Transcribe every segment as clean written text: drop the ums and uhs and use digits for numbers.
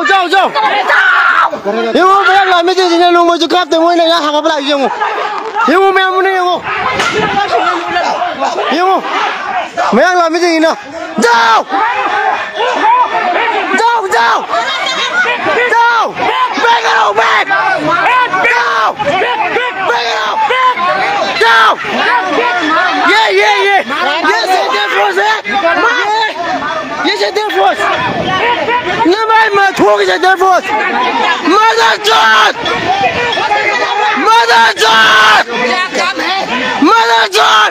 जाओ जाओ ये वो मैं लाइन में जिन्हें लोग मुझे काटते हुए नहीं यहाँ कब लाइए ये वो मैं मुझे ये वो मैं लाइन में जिन्हें जाओ जाओ जाओ जाओ back it up back जाओ back it up जाओ ये c'est des fausses ये c'est des fausses नहीं मैं ठोक से des fausses mother John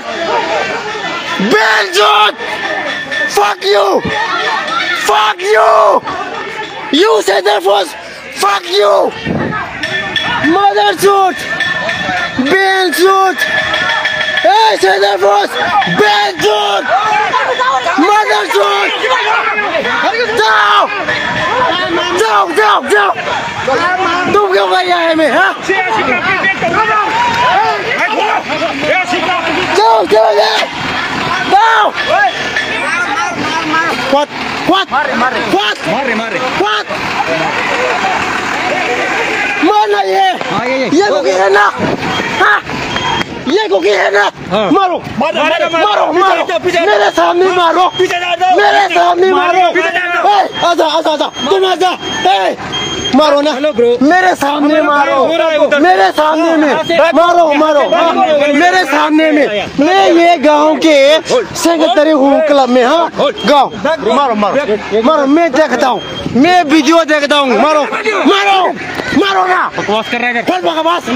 Ben John fuck you you said that was fuck you mother John Ben John hey said that was Ben John mother John जाओ तुम क्यों कर रहे हैं मैं हाँ जाओ What mana ये को क्या है ना हाँ ये को क्या है ना मारो मेरे सामने मारो आजा तुम आजा मारो ना मेरे सामने मारो मेरे सामने में मारो मेरे सामने में मैं ये गांव के सेक्रेटरी हूँ क्लब में हाँ गांव मारो मैं देखता हूँ मैं वीडियो देखता हूँ मारो ना बकवास कर रहा है कौन बकवास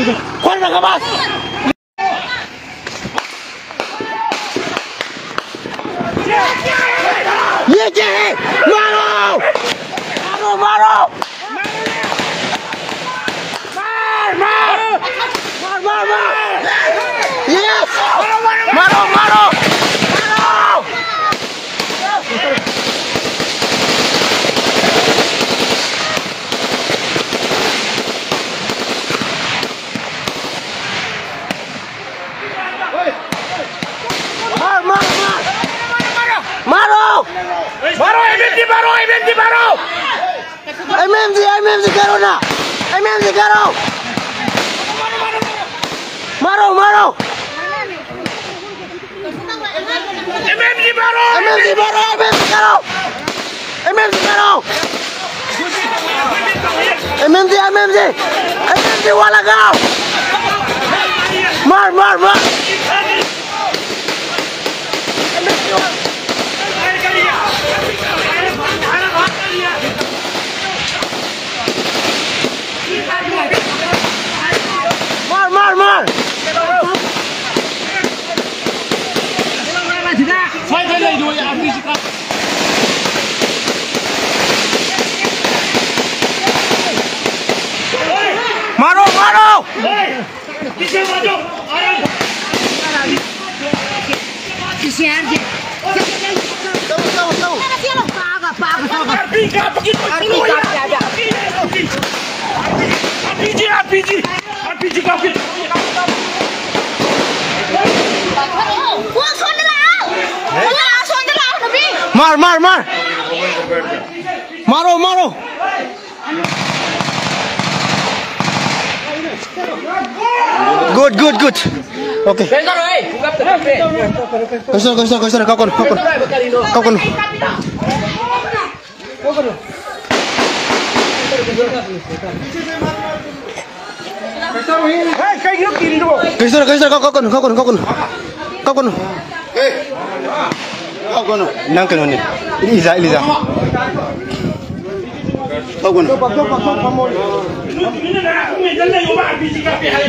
ये क्या है मारो Yes! Maro! MMG karo na! MMG karo! Maro! MMG wala kau! Mar! Mar! Maro! RPG kau kita. Mar! Maro! Good. Okay. Kau kon. Nangkan ni. Eliza. Kau kon.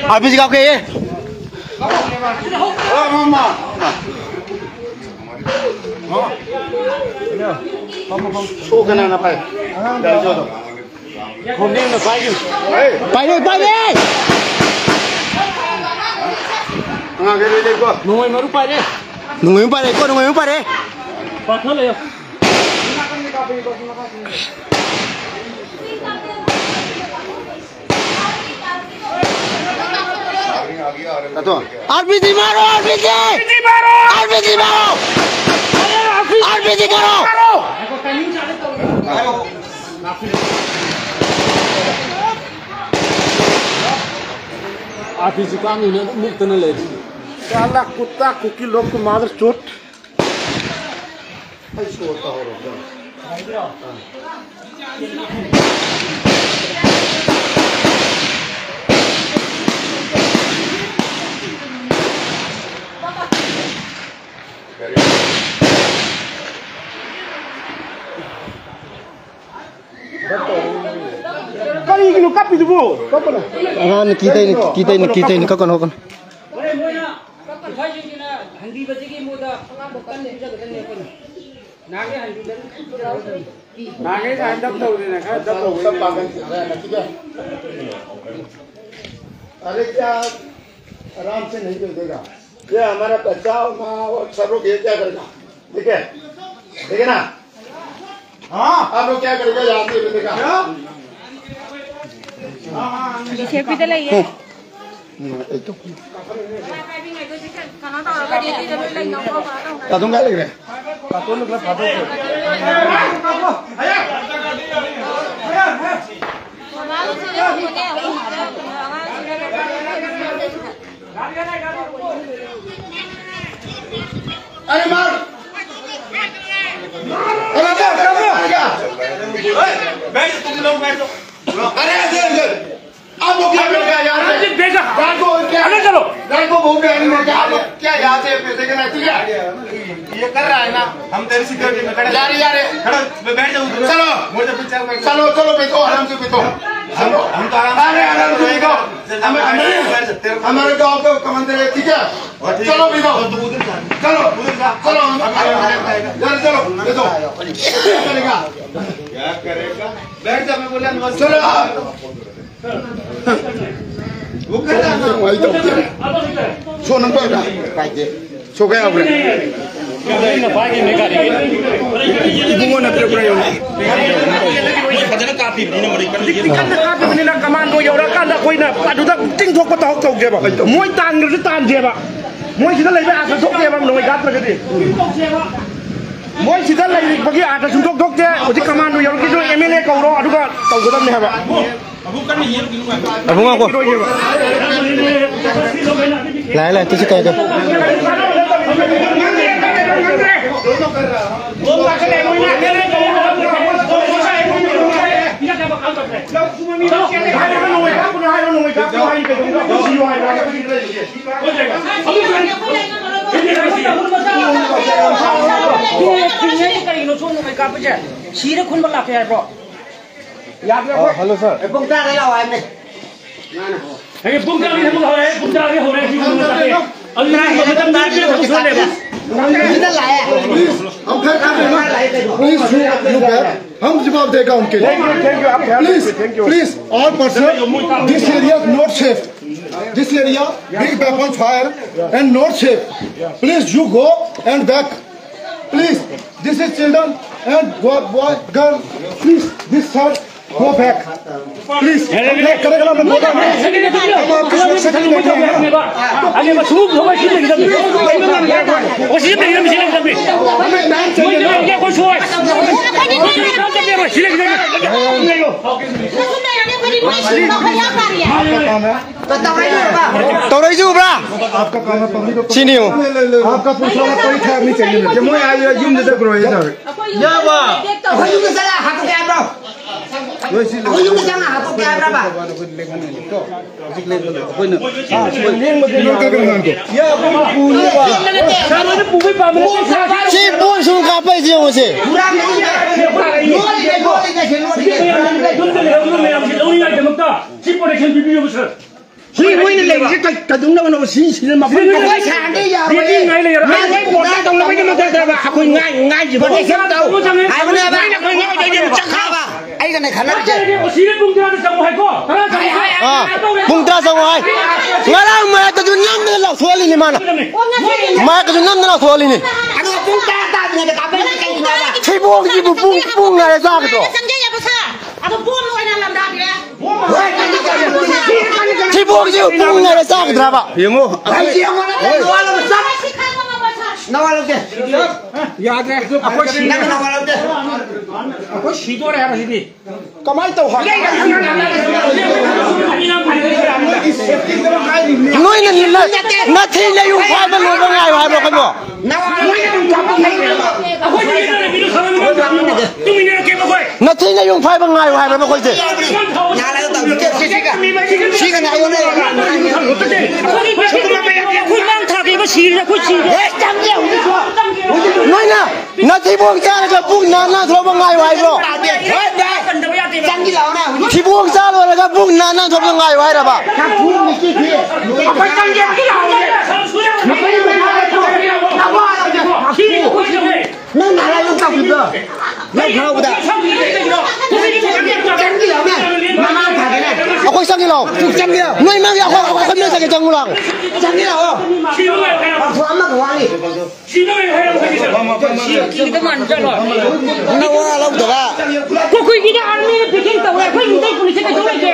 Habis kau ke? Oh mama. Show kena na pai. Dari jodoh. Kau ni na pai. Pai ni. Nunggu maru pai ni. Nunggu pai ni. Patah le. RPG मारो! RPG करो! आखिर से काम नहीं ना मुक्त न ले साला कुत्ता कुकी लोग को मादर चोट ऐसे होता हो रहा kali ini kapi tu bu, kapan? Kita ini kapan? Handi bajigi muda bukan bisa bukan ni pun. Nage handi dan. नागे का दब तो देना है दब तो सब पागल ठीक है अरे क्या आराम से नहीं कर देगा ये हमारा बच्चा और माँ और सब लोग ये क्या करेगा ठीक है ना हाँ आप लोग क्या करेगा यहाँ से बेटेगा ये शेप भी तो नहीं है itu kadung kali re kadung lu kadung अरे मार अरे बैठ तुम लोग बैठो अरे आप लोग क्या कर रहे हैं यार गान को क्या अलग करो गान को भूख रहे हैं आप लोग क्या यहाँ से पैसे के ना ठीक है ये कर रहा है ना हम तेरी सिक्योरिटी में खड़े यार खड़ो बैठ जाओ चलो मुझे पीछे चलो बैठो आराम से बैठो हम तो आराम से बैठो हमारे गाँव का कमांडर है ठीक है चलो बैठो चलो बैठो चलेगा क्या करेगा बैठ जा मैं बोला चलो वो कर रहा है वही तो सो नंबर का सो गया आपने ना पाएंगे नहीं करेंगे इबुंगो ना तेरे पुराने भजन काफी नहीं ना मरी kan kapi ni nak komando ya orang kan koi na padu tak ting thok ko tok je ba moi tan ni tan je ba moi sida lai ba asa thok je ba noi gat la gadi moi sida lai bagi ata sun thok je odi komando ya ki jo MLA ko ro adu ka tau godam ne ba abung aku lai tu se kaya hello sir Bungka đây là em này. Hey, bungka ni ho raha hai ki Allah ne मतलब ना भी हम सुन ले बस Kita lah ya. हम फिर please हम जवाब देगा उनके लिए please all person this area not safe this area big weapon fire and not safe please you go and back please this is children and boy girl please this sir go back please करेगा ना मैं बोला हम आपकी सुरक्षा के लिए बैठे हैं आगे बस खूब हो गई चीजें एकदम वो चीजें एकदम चीजें एकदम हमें टाइम चाहिए ना क्या कुछ हुआ चीजें एकदम तो रही जो बड़ा आपका काम है पब्लिक को चीनी हो आपका पूछना कोई ठहर नहीं चाहिए मुझे मैं आई यूं दे करो ये sir Ya ba. Aku juga salah hatu ke bro. Aku juga jangan hatu ke berapa? Si pun suka apa sih yang masih? Si pun ini lagi kadung nak nak si nama pun. Aku candi ya. Dia ngai le Ngai bodoh dong nak macam mana? Aku ngai je. Bodoh siapa tahu? Aku ni apa? Aku ngai je cakap apa? Ai kan nak je. वो सीधे बुंगरा से संग है को Bungtra sa wahai. Ngalang mai ka dunam na la suali ni mana. Mai ka dunam na la suali ni. Aku bungka tak ni dekat apa ni kan? Si bong ji bung ngai sa ka to. Sanjay ya besar. Aku pun lu yang lam dah dia. Si bong ji bung ngai sa ka dra ba. Yengo. Ai dia mana? Nawal besar. Nawal ke? याद रख Aku sini nawal ke? आपको शीतो रहा है सीधी Kamai to ha. nuôi nên là thì là dùng khoai mà nuôi bằng ngày hoài bao nhiêu nó thì là dùng khoai bằng ngày hoài bao nhiêu gì xí cái này này nuôi nè nó thì buông ra là cái buông nana thôi bằng ngày hoài rồi thì buông ra rồi là cái buông nana thôi bằng ngày hoài rồi bà nó là dùng tao kịp rồi lấy khâu của ta aku isang kilo nuôi mang aku nuôi sakit jangan ulang isang kilo aku amat wangi kita manja loh nawa lau tuh lah kok kita army bikin tahu ya kok kita polisi ke jauh aja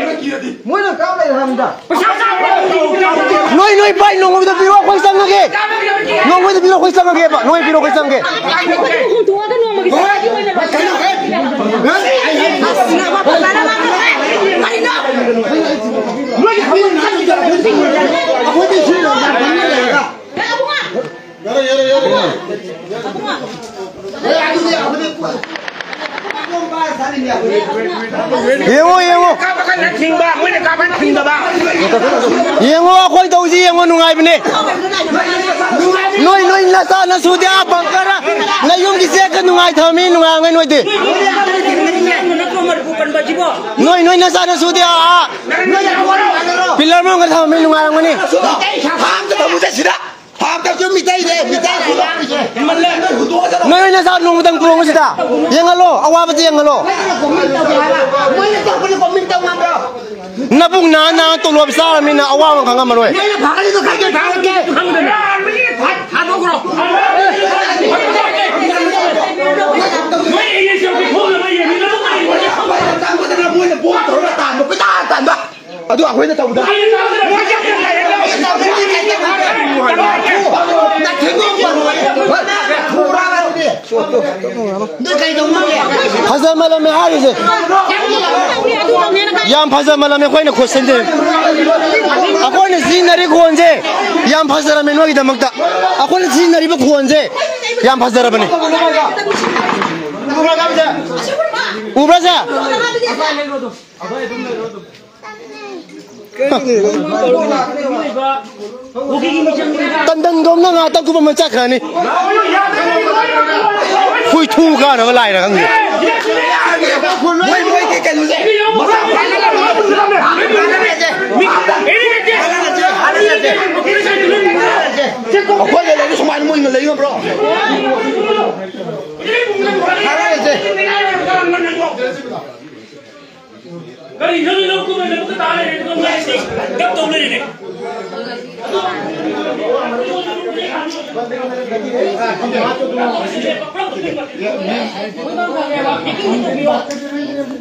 mau nak kau lagi hamda nuôi bay nong itu biro aku isang lagi nong itu biro aku isang lagi pak nuôi biro aku isang lagi Yang aku tahu sih yang nungai benih. Noi nasa nasu dia bangkara. Layung kisah kan nungai thami nungai noi deh. Noi nasa nasu dia. Pilar mau nggak thami nungai orang ni. Ham tu kamu dah sudah. Ham tak cuma mitai deh. Noi nasa nung tang pulang sudah. Yang alo, awak apa yang alo? Nabung nana tu luar besar mina awam kan kamu loe. Aduh aku ini tahu dah. Pasal malam hari je. Yang pasal malam aku ini kuasin je. Aku ini sinari kuan je. Yang pasal malam ini kita makta. Aku ini sinari kuan je. Yang pasal apa ni? Ubah je. Tandang gom na nga tang kumam cak ni. Hui thu ka na malai na kang ni. Aku ni lagi semua ni mungkin lagi bro. Kali ini lo tu mana kita tahu ni, tu mana sih? Kau tahu ni.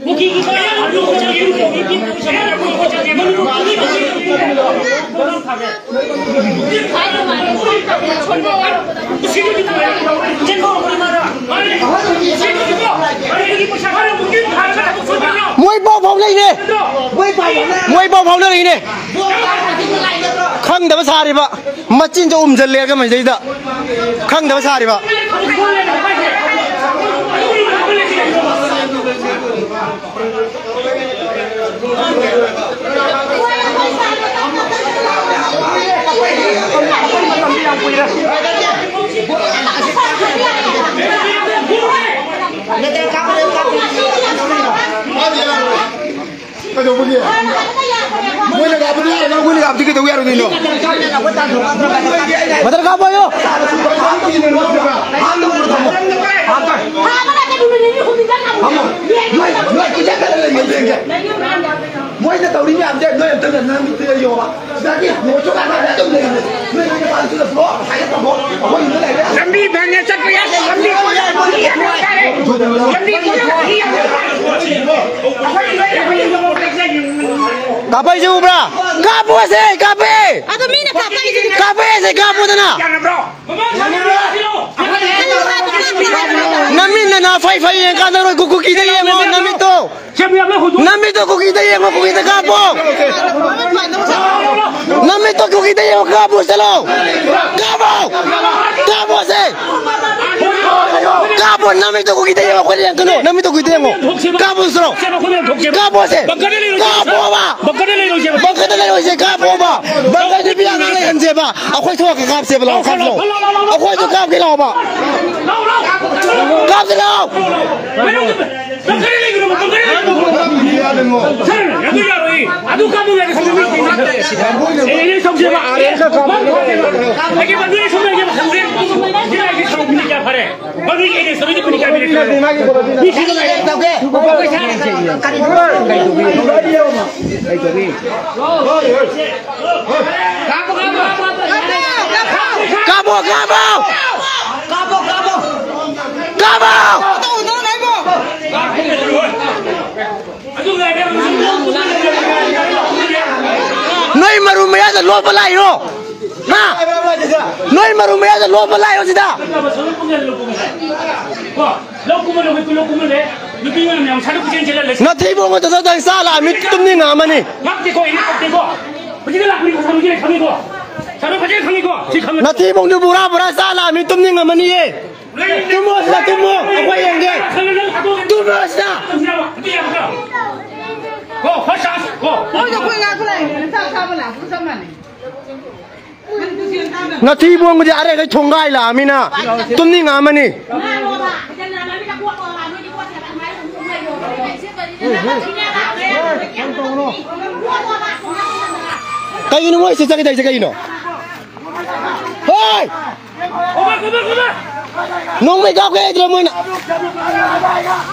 Mungkin kita yang lu cakap itu, mungkin saya nak lu cakap itu. Muay bao phong này nè, muay bao phong này nè, khăng đập xa đi bạn, mà chín cho dần liền cái mày thấy đó, khăng đập xa đi bạn. Cái đồ gì? Mua là gặp đi, nó mua là gặp thì cái đồ gì rồi đi nó. Mà tao gặp bao nhiêu? Mua là tàu đi làm chứ, nơi em từng lần năm đi vô mà. Ra đi, ngồi chỗ ăn đã từng này. Nơi cái bàn là đó, phải cái tàu đó. Có gì nữa này đấy. Làm đi bằng nhà sắt bây giờ, làm đi. Kapai je ubra? Kapu se, kape. Atau mina kapai itu. Kape se kapu tu na. Namin na fai yang kan orang kuku kita yang mau namin tu. Namin tu kuku kita yang mau kuku kita kapu. Nami to ko kita yung kabo selo. Kabo se. Kabo nami to ko kita yung ko yang kuno. Nami to ko kita yung kabo selo. Kabo se. Kabo ba. Bagkadali lo se kabo ba. Bagkadali biya ngai hanse ba. Akhoi to ka kap se ba lo kap lo. Akhoi to kap ke lo ba. Kap se lo. Noi marumaya da lo balai ro. Ha. Noi marumaya da lo balai ro sida. Na thi bo ta ta sa la mi tum ni nga ma ni. Na thi bo du bura sa la mi tum ni nga ma ni ye. Tumo sa tumo ko yang ge. Tumo sa. Go, watch out. Go. Na thi buông cái are cái chong gai là mina. Tum ni nga mani. Cái gì nó mới sẽ cái gì nó. Hey. Nung may kau kaya mo na.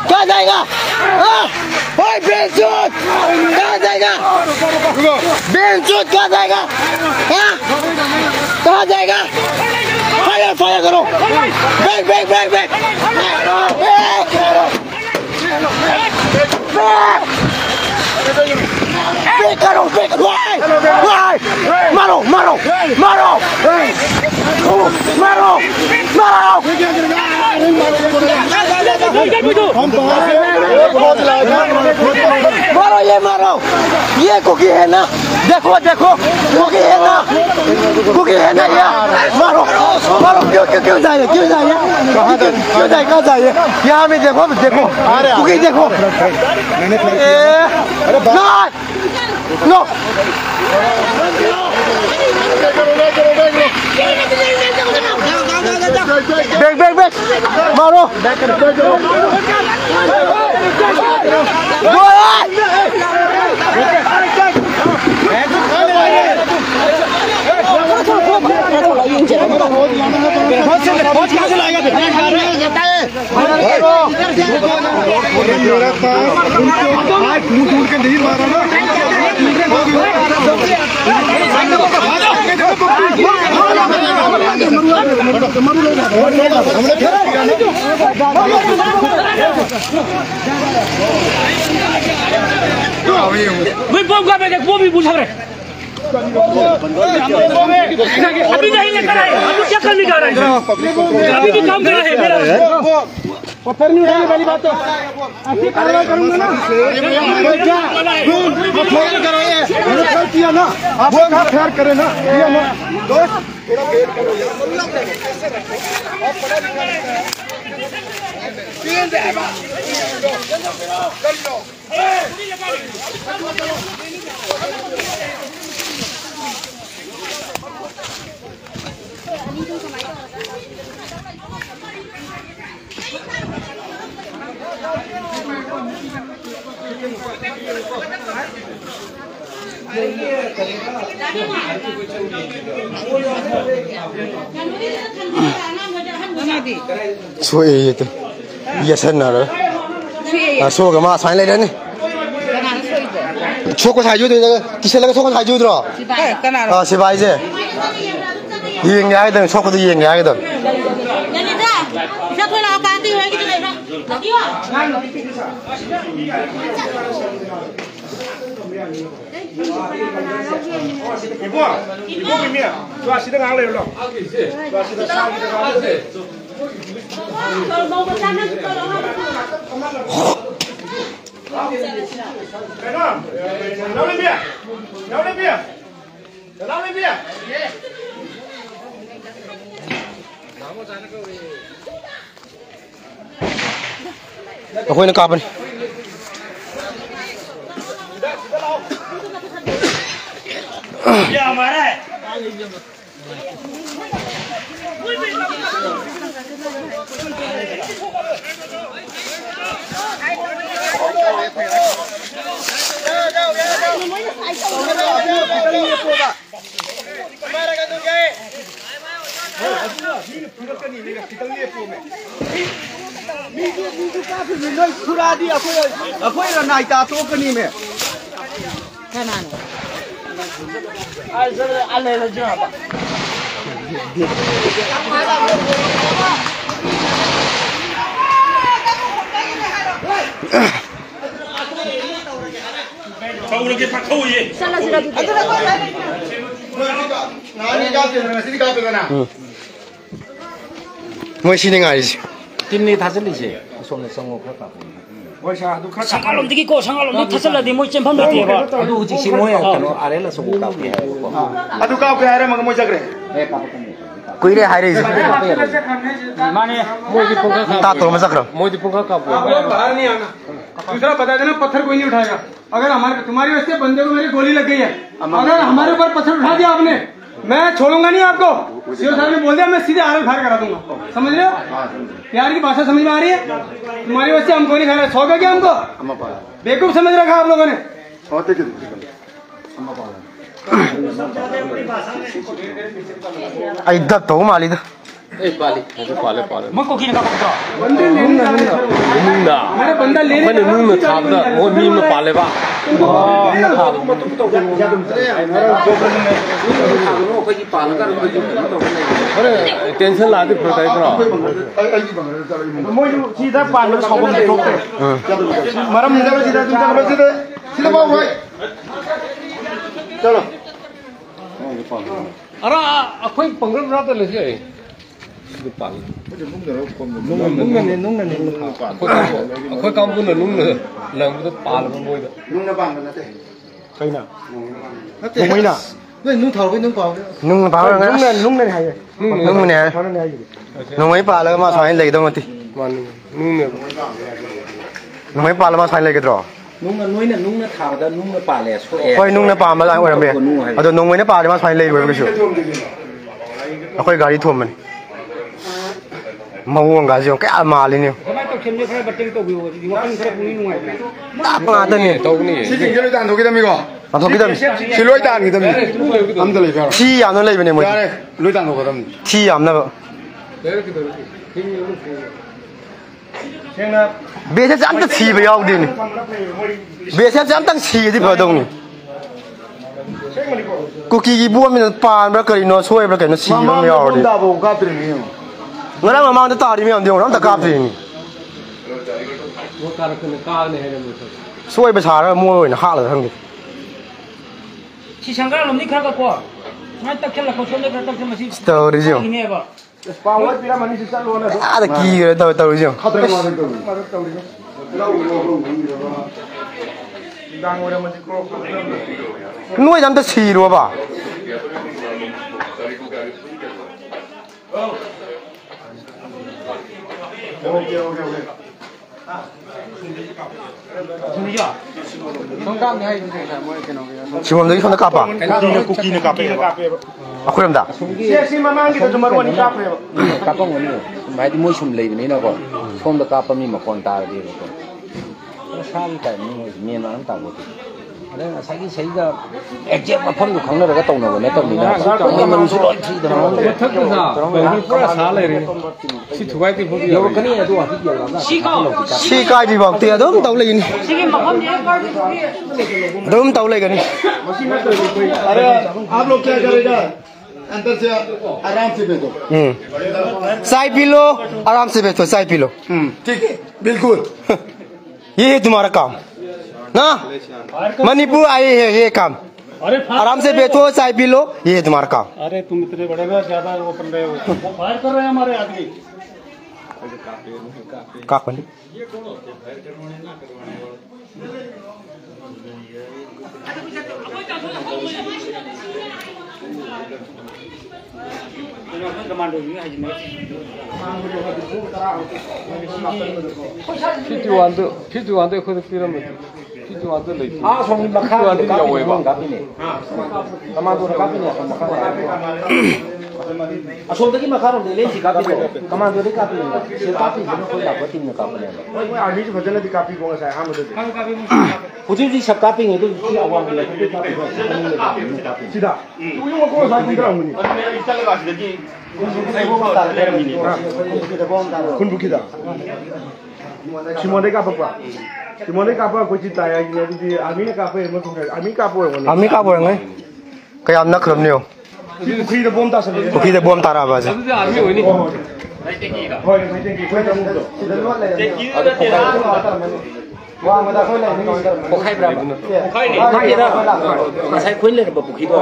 Kasay ka. Ah! Hoy, Benchut! Kasay ka. Benchut, kasay ka. Ha? Kasay ka. Fire karo. Back. Why? Maro. ये cookie है ना देखो cookie है ना यार मारो क्यों जाए कहाँ जाए यहाँ में देखो कुकी देखो नो बैक मारो भी पूछा रहे अभी नहीं लेकर आए अभी क्या करने जा रहे हैं अभी भी काम कर रहे हैं मेरा पत्थर नहीं उठाने वाली बात तो ऐसी कार्रवाई करूंगा ना करो ये किया ना आप फेयर करें ना किया ना दोस्त थोड़ा वेट करो यार Suy itu, iya sana rồi. Suy cái mà sai lại đấy. Suy có thay rồi, cái xe là suy có thay rồi. Xe bay chứ. Yên cái đó, suy có đi yên cái đó. Ibu ini, tu asyik dengar leh lo. Tu asyik dengar leh. Kenapa? Nauli biar. अखोइना काबन ये हमारा है खुरा दी अखोई नाइता तो कनी में के पक्को ये मोइसिने गाइस तीन थाजलिसे सोमने संगो खा संगालोंदगी को संगालोंदी थसलदी मोइ चेंफम देबा अदु हुजिसि मोय कनो आरेला संगो कापे है अदु कापे हारे मग मोइ जगरे ए कापकन कुइरे हारे माने मोइ की पंखा ता तो में जगरो मोइ की पंखा काप बाहर नहीं आना दूसरा बता देना पत्थर कोई नहीं उठाएगा अगर हमारे तुम्हारी वजह से बंदे को मेरी गोली लग गई है अगर हमारे ऊपर पत्थर उठा दिया आपने मैं छोड़ूंगा नहीं आपको सीओ साहब ने बोल दिया मैं सीधे आर फायर करा दूंगा समझ रहे हो प्यार की भाषा समझ में आ रही है तुम्हारी वजह से हमको नहीं खाना सौगा क्या हमको बेवकूफ समझ रखा आप लोगों ने आई दब तो माली दा मको किन का पक्का बंदे लेने मेरे बंदा लेने मैंने नून में थापदा वो नीम में पाले बा अरे टेंशन लादे फरता इतना मोइ सीधा पान में छौबम ठोकते मरम नहीं जाबे सीधा तुम जाबे सीधे सीधा बाबू भाई चलो अरे अखोई पंगल रात लेसे अखोई काम पुन नुंग लंग पाल मोइ नुंग बांग नते कैना मोइना 왜 नुंग थाव नुंग पाव नुंग पाव नुंग ने हाय नुंग ने नुंग में पाल मा साइन ले दो मति नुंग में पाल मा साइन ले के द्रो नुंग थावदा नुंग पाले सो ए होय नुंग ने पाम ला ओरमे अदो नुंग ने पाल मा साइन ले बे बिसु अखोई गाड़ी थोमन मऊंग गाजियो क्या मालिनी तो खेलने खरा बट्टे तो बियो दी वकन खरा पुनी नुआई ताप आदनी तो नहीं सिजिंग के दान थोकी दमी को दान थोकी दमी सिलोय दान की दमी हम तो ले फेर ठी यानो ले बने मोय यारे लोय दान को दम ठी यामना सेंगा बेसे जाम त छी बे याव दिनी बेसे जाम तंग छी दि फदोंनी कुकी की बुआ में पान ब्रा करिनो सोय ब्रा करिनो छी नो याव दि दाबो का त्रिनी ngara mama ta tari mi am dio ram ta kap thi ni वो कार का ने है मुझे soi ba sa ra mo loi na ha la thang di सी संगा लमनी खरा का को मैं तक खेल को सोने का तक मसी story jo ने बा पावर पिरा मनी से चल लो ना a da ki re ta ta jo खतरे मारे तो डांग ओरे मजी को noi jam ta chi ro ba सुनी जा संगाम ने हाई से ना मोए केनो chiwon dai khon ta kap pa कुकी ने कापे akhoi ram da से ममांग की तो मरवानी कापे कापंग वनी माइदि मोइ सुम लेबनि ना को सोम द कापमी मकोन तार दे को साल का मेन नाम ताबो अरे सागी सही का एग्जैक्ट मफम दु खंगना रगा तौना बने तौनी ना मन सु लोय थी द थक जा पूरा साल है रे सी थुगाई ती फोगी यो कनी अदु हाती गेला ना si kai bi bak ti adom tau lai ni सी के मफम ये कर दी foggy adom tau lai ga ni अरे आप लोग क्या करेगा अंदर से आराम से बैठो sai pilo आराम से बैठो sai pilo ठीक है बिल्कुल ये है तुम्हारा काम ना मणिपुर आए हैं ये काम अरे आराम से बैठो चाय पी लो ये है तुम्हारा काम अरे तुम इतने बड़े ना ज्यादा वो कर रहे हो फायर कर रहे हैं हमारे आदमी का बने 51도 그거 필요하면 51도 레이트. 아, 손이 막 하는데 까비네. 가만둬라 까비네. 아, 손들이 막 하는데 렌치 까비네. 가만둬라 까비네. 제 까비 좀 거의 다 버티는 까비네. 아미지 버전에 까비 공을 잘 하면 돼. 고집이 샵 까비네도 이 아왕이라 근데 까비가 시다. 우리 먹고 사는 거라 어머니. 군부키다. 시몬데 까봐. 시몬데 까봐 고치 따야 이제 아미 까봐 뭐 아미 까봐 원래. 아미 까보는 거? 그냥 안 나그럼요. 부키도 봄 따서. 부키도 봄 따라 봐서. 아미 어디? 땡기가. 거기 땡기. 거기 좀 먹어. 복하이브라. 복하이브라. 사실 코인레는 뭐 복히도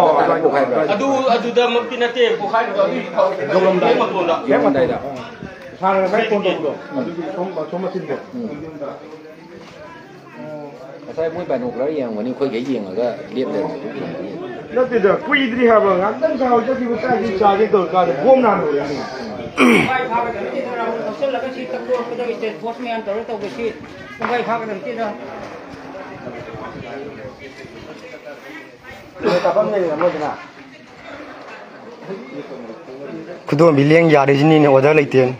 복하이브라. 아두다 먹기나테 복하이브라. 조금다. 영원다이다. 사람을 할 돈도 없어. 좀 맞힌데. 사실 뭐 봐도 그래 원이 거기 얘기가 리얼데. 너들 꾸이들이 하면 안단 사고 저기부터 자기 자기 더 가서 봄 나는 거야. 그동안 밀리행 야르진이네 오다를 있대요.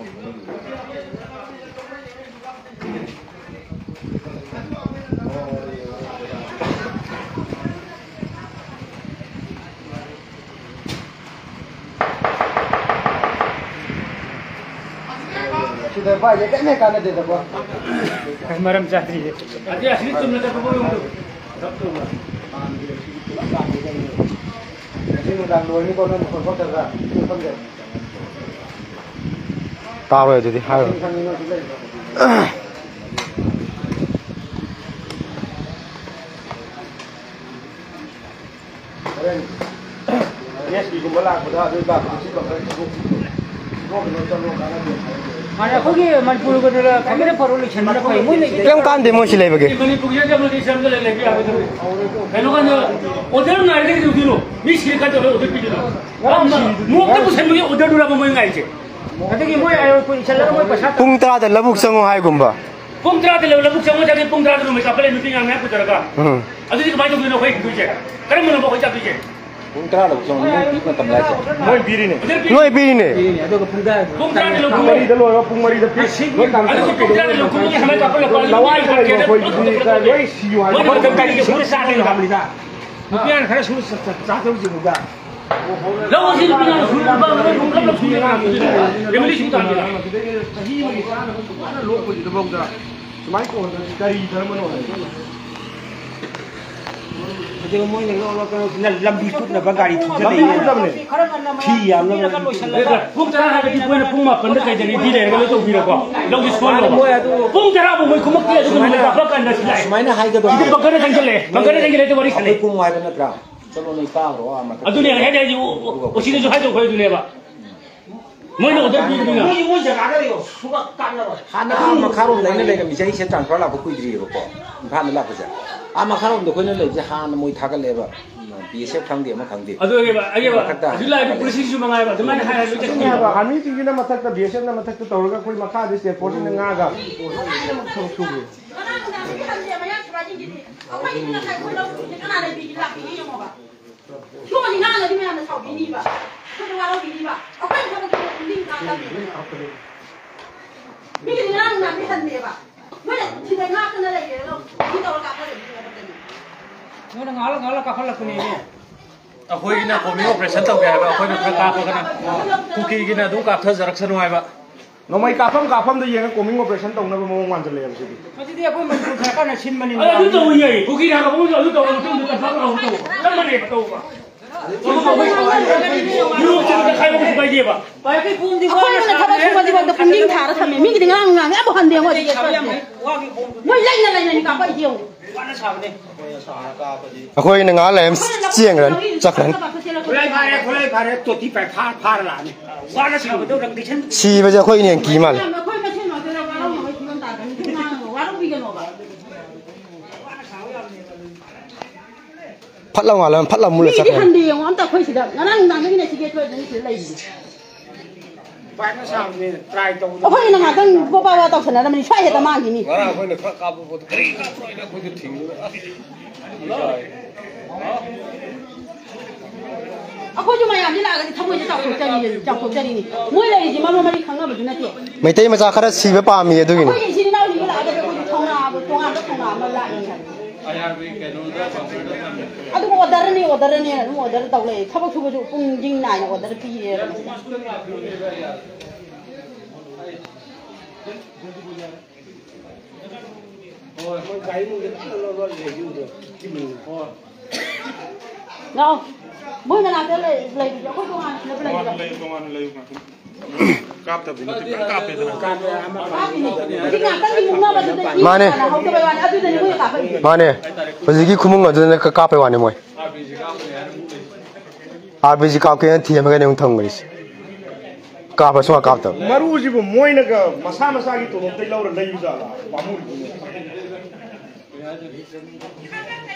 sudah banyak kan nak ada dekat. Maram jatri. Aje asli tumle tak boleh untuk. Ini udah dua ini kau nak kau terus. 따로야 되지. 아유. Yes, di kumala ko dah ada Mana kogi manpur ko dala kamera parole chenna pai moi le. 그냥 딴데 뭐 실래 버게. mani pugiya jab le sam le le abe to. Hello kan odar na ide ke dilo. Mi shir ka to odar pi dilo. Mo ke pusan mo odar dura mo ngai che. Ate ki moi ayo ko inshallah moi pasat. 뿡따라들 러북 성어 하이 곰바. Pungtra de le buk sam jage pungtra de me kapale mi pinga me ku dara. Adu ki bai to dilo khoi ku che. Kare mo no ko ja tu che. Puntra lo som ni pi tam lai che. Moi biri ne. 너의 비리네. Pungtra de lo ku. Mari dalo ro pung mari da pi. Adu ki pungtra de lo ku ni hame kapale ko. Lawai ko ko biri ka loi siu ha. Mo ko ka ki sur sa de ka biri da. Mupian khara sur sa sa to ji muga. Lawa si pinga sur ba ba ko ka sur na. Gemli shi ta de. Sahi mai sa na ko na lo ko ji da bong da. Mai ko da kari dharma no. Jadi moi ne lo ko na lambi put na bagari thu jale thi ya lo pung tara ha ki point pung ma pand kai jani di le ga lo to bi ro ko lo ki so lo pung tara bo moi kumak ki adu ko ka kan na silai Maina hai ga do. idi bagare jang jale to bari khale Pung mai na tra. Chalo nei ka ro ama. adu ne he de ji o si de jo hai to khoi du ne ba moi no odar bi du na moi jaga ga yo suga kan na Hana ama kharom nei na le ga mi jai se tang pra la ko kui dri ro ko. Phan la ko ja. Ama kharom do ko ne le je han moi thagal le ba. BSF thang de ma khang de. adu ge ba adu la bi police ju mangai ba de man hai lu Ni ba ami ti na matak ta BSF na matak ta torga koi makha de se force na nga ga. ngala ka khala kuni ne अखोई ना combing operation तब गया है अखोई ना का का cookie की ना दो का था जरक्शन हुआ है No mai kafam da yenga coming operation ta una mo wan jale yamsi. Mati dia ko man ka ka na chin mani adu to ye ku ki ra ka bo adu to to ka ka to ka mani ka to ba yu to ka khai ba bai je ba bai kai pum di ba na thaba thuma di ba da punging thara thame mi ki ngang ngang abo han de wa di moi lai na ni ka ba je wa na sa ne 아코이 내가 알람 지행은 작은 khulai phare to ti pa pha la ne wa na sa ba do rang di chen 시베자 코이 년 기말 khoi ka chen ma de la wa lo ma ki man ta ka ni na wa lo bi ga no ba phát lòng à làm phát lòng mua là mi chắc đi hành đi ông ta khơi xí đó ngang ngang cái này xí cái thôi nên xí lấy gì ông khơi nó ngang tăng bao bao tao xí nó mình xoay hết tao mang gì nè ông khơi cho mày làm gì là cái thằng mới chọc cuộc chơi đi mỗi lần gì mà nó đi khăng nó mình nói chuyện mấy tay mà ra khá là xì với bà mì tôi ông khơi gì nào đi là cái thằng nào mà lại ಅದು order tàu này thắp thuốc cho cùng dinh này là order pi đâu mỗi ngày làm cái này lấy cho có công an lấy cáp tập thì cáp về Mane, bây khung ngồi trên cái cáp này mày. RPG cáp cái thì em cái này không thông rồi. Cáp là sao cáp đó? Maru chỉ bộ môi này cái masa cái tổ tây lâu rồi lấy bây giờ là bám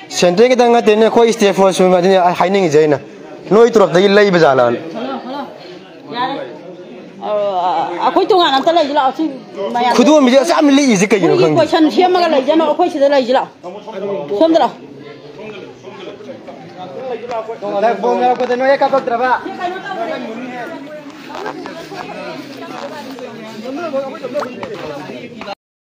Sente cái đang cái này khơi step for xuống cái này hay નહીં vậy nè. Nói tụi nó lấy bây giờ là. khối tung anh ta lấy gì nào chứ mày khối tung mình sẽ làm lấy gì cái gì không khối chân thêm mà cái lấy cho nó khối sẽ lấy gì nào không được đâu Đây bông ra có thể nói các con trava